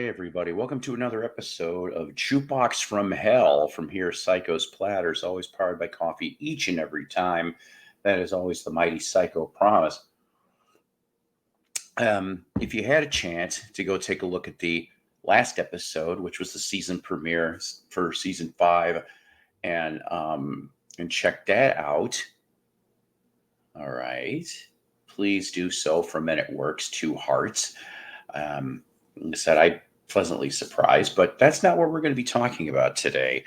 Hey, everybody. Welcome to another episode of Jukebox from Hell. From here, Psycho's Platters, always powered by coffee each and every time. That is always the mighty Psycho promise. If you had a chance to go take a look at the last episode, which was the season premiere for season 5, and check that out, all right, please do so. For a minute works, 2 hearts. Like I said, I pleasantly surprised, but that's not what we're going to be talking about today.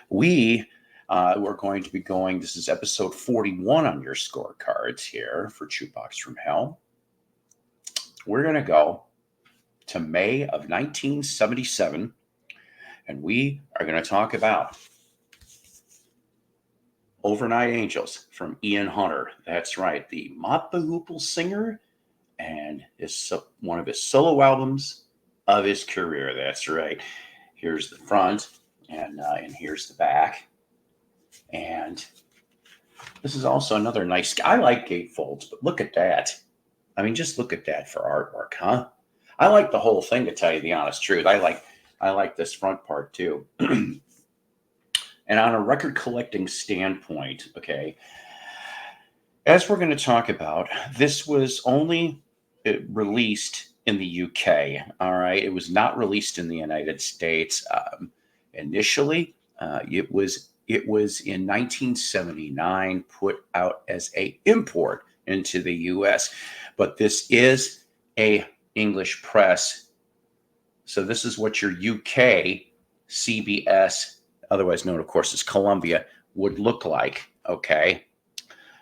We're going to be going, this is episode 41 on your scorecards here for Jukebox from Hell. We're going to go to May of 1977, and we are going to talk about Overnight Angels from Ian Hunter. That's right, the Mott the Hoople singer, and it's one of his solo albums of his career. That's right. Here's the front, and here's the back. And this is also another nice. I like gatefolds, but look at that. I mean, just look at that for artwork, huh? I like the whole thing, to tell you the honest truth. I like this front part too. And on a record collecting standpoint, okay, as we're going to talk about, this was only released in the UK. All right, it was not released in the United States initially. It was in 1979 put out as a import into the US, but this is a English press, so this is what your UK CBS, otherwise known, of course, as Columbia, would look like. Okay,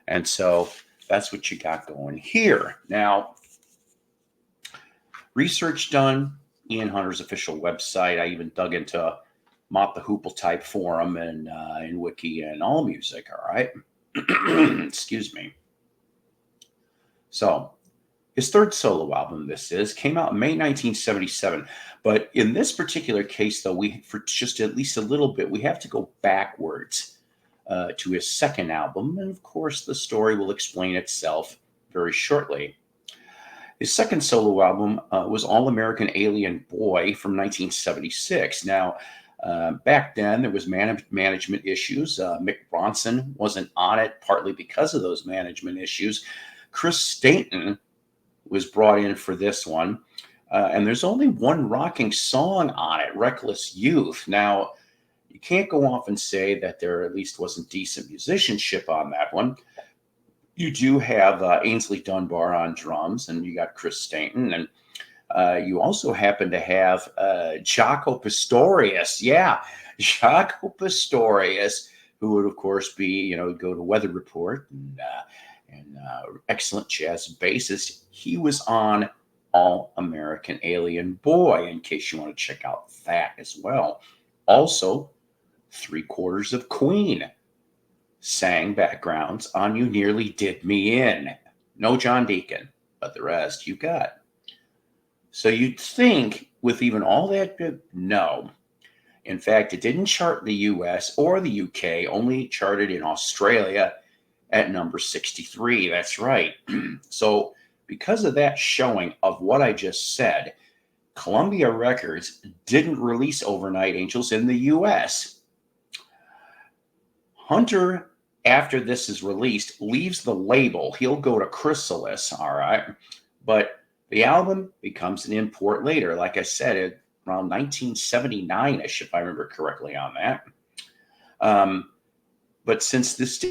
and so that's what you got going here. Now, research done, Ian Hunter's official website. I even dug into Mott the Hoople type forum and in Wiki and AllMusic. All right, excuse me. So his third solo album, came out in May 1977. But in this particular case, though, for just at least a little bit, we have to go backwards to his second album, and of course, the story will explain itself very shortly. His second solo album was All American Alien Boy from 1976. Now, back then, there was management issues. Mick Ronson wasn't on it, partly because of those management issues. Chris Stainton was brought in for this one. And there's only one rocking song on it, Reckless Youth. Now, you can't go off and say that there at least wasn't decent musicianship on that one. You do have Ainsley Dunbar on drums, and you got Chris Stainton, and you also happen to have Jaco Pastorius. Yeah, Jaco Pastorius, who would, of course, be, go to Weather Report and excellent jazz bassist. He was on All American Alien Boy, in case you want to check out that as well. Also, 3/4 of Queen sang backgrounds on You Nearly Did Me In. No John Deacon, but the rest you got. So you'd think with even all that, no. In fact, it didn't chart in the US or the UK, only charted in Australia at number 63. That's right. So because of that showing of what I just said, Columbia Records didn't release Overnight Angels in the US. Hunter, after this is released, leaves the label. He'll go to Chrysalis, all right? But the album becomes an import later. Like I said, around 1979-ish, if I remember correctly on that. But since this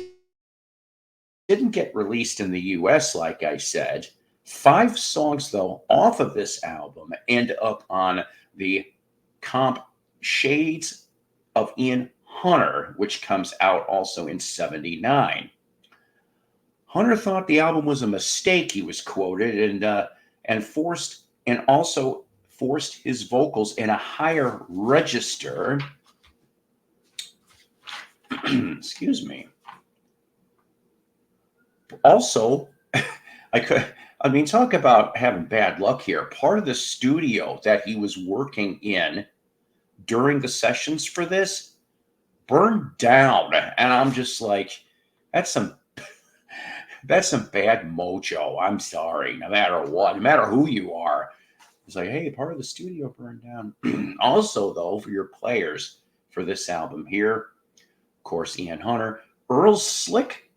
didn't get released in the US, like I said, 5 songs, though, off of this album end up on the comp Shades of Ian Hunter, which comes out also in 79. Hunter thought the album was a mistake, he was quoted, and also forced his vocals in a higher register. Excuse me. Also, talk about having bad luck here. Part of the studio that he was working in during the sessions for this burned down, and I'm just like, that's some bad mojo. I'm sorry. No matter what, no matter who you are, It's like, hey, part of the studio burned down. Also, though, for your players for this album here, of course, Ian Hunter, Earl Slick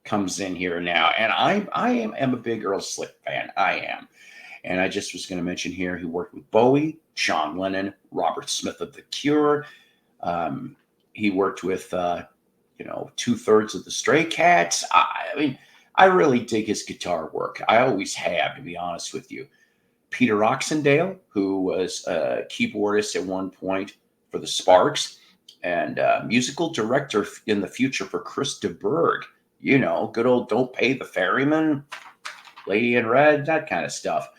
comes in here now, and I am a big Earl Slick fan. I am, and I just was going to mention here he worked with Bowie, John Lennon, Robert Smith of The Cure. Um, he worked with 2/3 of the Stray Cats. I mean, I really dig his guitar work. I always have, to be honest with you. Peter Oxendale, who was a keyboardist at one point for the Sparks and musical director in the future for Chris de Burgh. Good old Don't Pay the Ferryman, Lady in Red, that kind of stuff.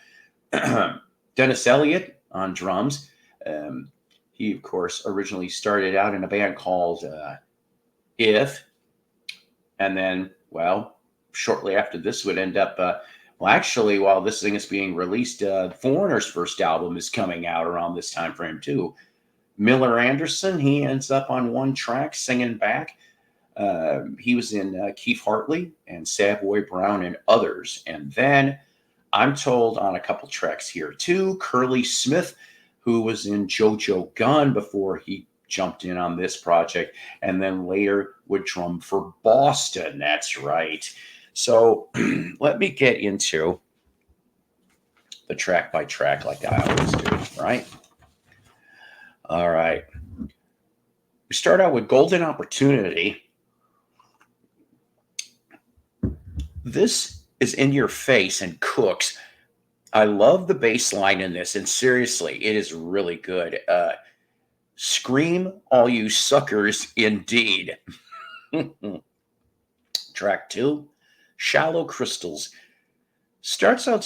Dennis Elliott on drums. Um, he, of course, originally started out in a band called If, and then, well, shortly after this would end up, actually, while this thing is being released, Foreigner's first album is coming out around this time frame, too. Miller Anderson, he ends up on one track singing back. He was in Keith Hartley and Savoy Brown and others. And then I'm told on a couple tracks here too, Curly Smith, who was in JoJo Gunn before he jumped in on this project, and then later would drum for Boston. That's right. So let me get into the track by track like I always do, right? All right. We start out with Golden Opportunity. This is in your face and cooks. I love the bass line in this, and seriously, it is really good. Scream, all you suckers, indeed. Track 2, Shallow Crystals. Starts out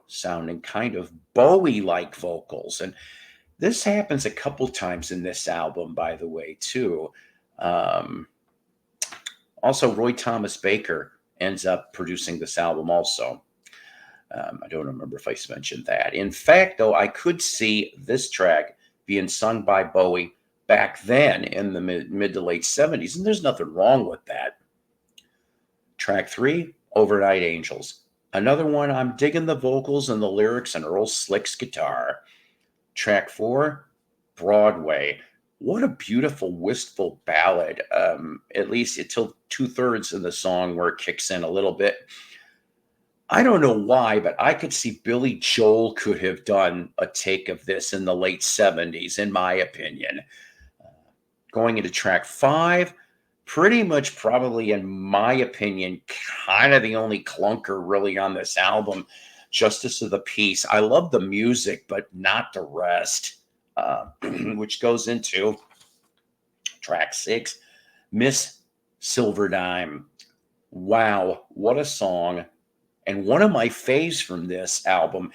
sounding kind of Bowie-like vocals, and this happens a couple times in this album, by the way, too. Also, Roy Thomas Baker ends up producing this album also. I don't remember if I mentioned that. In fact, though, I could see this track being sung by Bowie back then in the mid to late 70s, and there's nothing wrong with that. Track 3, Overnight Angels. Another one, I'm digging the vocals and the lyrics and Earl Slick's guitar. Track 4, Broadway. What a beautiful, wistful ballad, at least until 2/3 of the song where it kicks in a little bit. I don't know why, but I could see Billy Joel could have done a take of this in the late 70s, in my opinion. Going into track 5, pretty much probably, in my opinion, kind of the only clunker really on this album, Justice of the Peace. I love the music, but not the rest, which goes into track 6, Miss Silver Dime. Wow, what a song. And one of my faves from this album,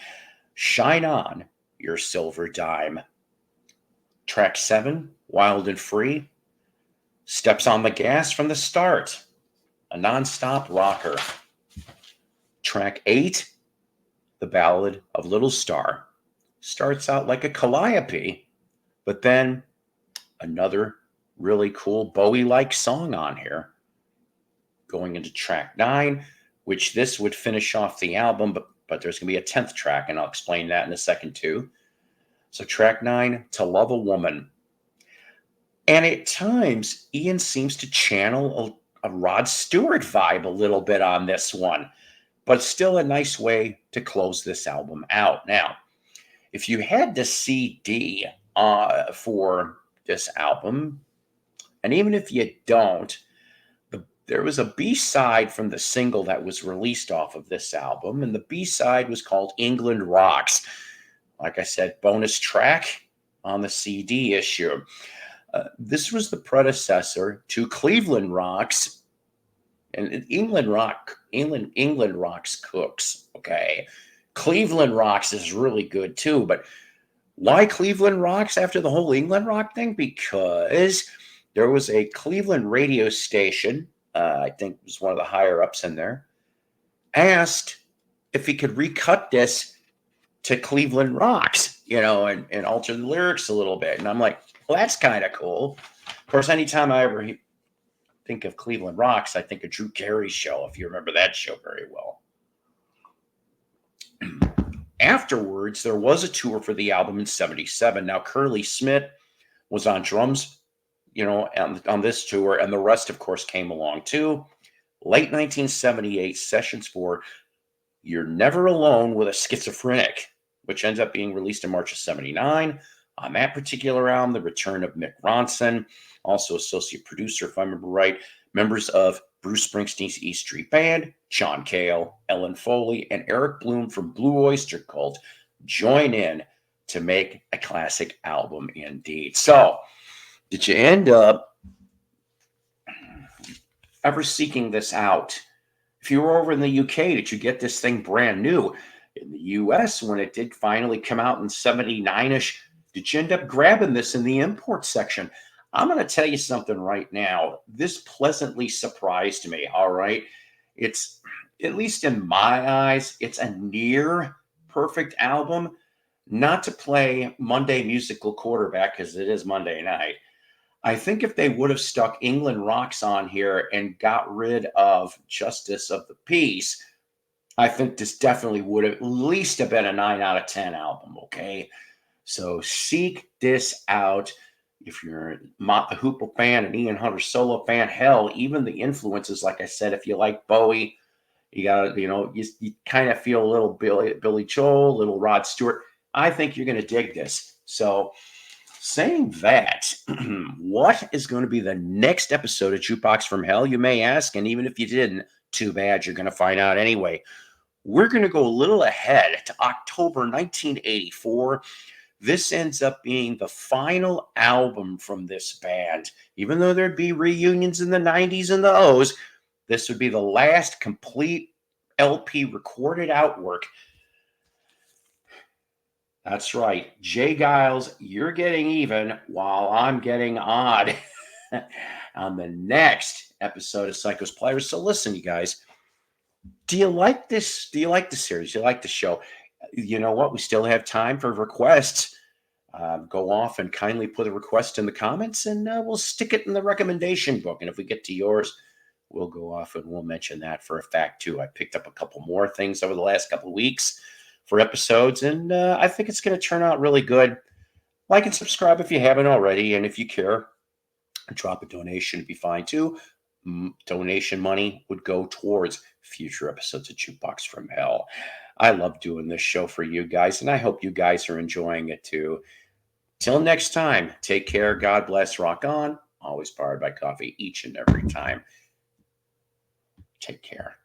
Shine On Your Silver Dime. Track 7, Wild and Free, steps on the gas from the start, a nonstop rocker. Track 8, The Ballad of Little Star, starts out like a calliope, but then another really cool Bowie-like song on here. Going into track 9, which this would finish off the album, but there's going to be a 10th track, and I'll explain that in a second too. So track 9, To Love a Woman. And at times, Ian seems to channel a Rod Stewart vibe a little bit on this one, but still a nice way to close this album out. Now, if you had the CD for this album, and even if you don't, there was a B-side from the single that was released off of this album, and the B-side was called England Rocks. Like I said, bonus track on the CD issue. This was the predecessor to Cleveland Rocks, and England Rocks cooks. Okay, Cleveland Rocks is really good too, but why Cleveland Rocks after the whole England Rock thing? Because there was a Cleveland radio station, I think it was one of the higher ups in there, asked if he could recut this to Cleveland Rocks, and alter the lyrics a little bit. And I'm like, well, that's kind of cool. Of course, anytime I ever think of Cleveland Rocks, I think of Drew Carey's show, if you remember that show very well. Afterwards, there was a tour for the album in 77. Now, Curly Smith was on drums, on this tour, and the rest, of course, came along too. Late 1978, sessions for You're Never Alone with a Schizophrenic, which ends up being released in March of 79. On that particular album, the return of Mick Ronson, also associate producer, if I remember right, members of Bruce Springsteen's E Street Band, John Cale, Ellen Foley, and Eric Bloom from Blue Oyster Cult join in to make a classic album indeed. So, did you end up ever seeking this out? If you were over in the UK, did you get this thing brand new? In the US, when it did finally come out in 79-ish, did you end up grabbing this in the import section? I'm going to tell you something right now. This pleasantly surprised me, all right? It's, at least in my eyes, it's a near perfect album. Not to play Monday musical quarterback, because it is Monday night. I think if they would have stuck England Rocks on here and got rid of Justice of the Peace, I think this definitely would have at least have been a 9 out of 10 album, okay? So seek this out. If you're a Mott the Hoople fan, an Ian Hunter solo fan, hell, even the influences, like I said, if you like Bowie, you got to, you kind of feel a little Billy Joel, a little Rod Stewart. I think you're going to dig this. So saying that, what is going to be the next episode of Jukebox from Hell, you may ask, and even if you didn't, too bad, you're going to find out anyway. We're going to go a little ahead to October 1984. This ends up being the final album from this band. Even though there'd be reunions in the 90s and the O's, this would be the last complete LP recorded outwork. That's right. Jay Giles, you're getting even while I'm getting odd on the next episode of Psychos Players. So listen, you guys, do you like this? Do you like the series? Do you like the show? You know what? We still have time for requests. Go off and kindly put a request in the comments, and we'll stick it in the recommendation book. And if we get to yours, we'll go off and we'll mention that for a fact, too. I picked up a couple more things over the last couple of weeks for episodes, and I think it's going to turn out really good. Like and subscribe if you haven't already, and if you care, drop a donation would be fine too. Donation money would go towards future episodes of Jukebox from Hell. I love doing this show for you guys, and I hope you guys are enjoying it too. Till next time, take care, God bless, rock on, always powered by coffee each and every time. Take care.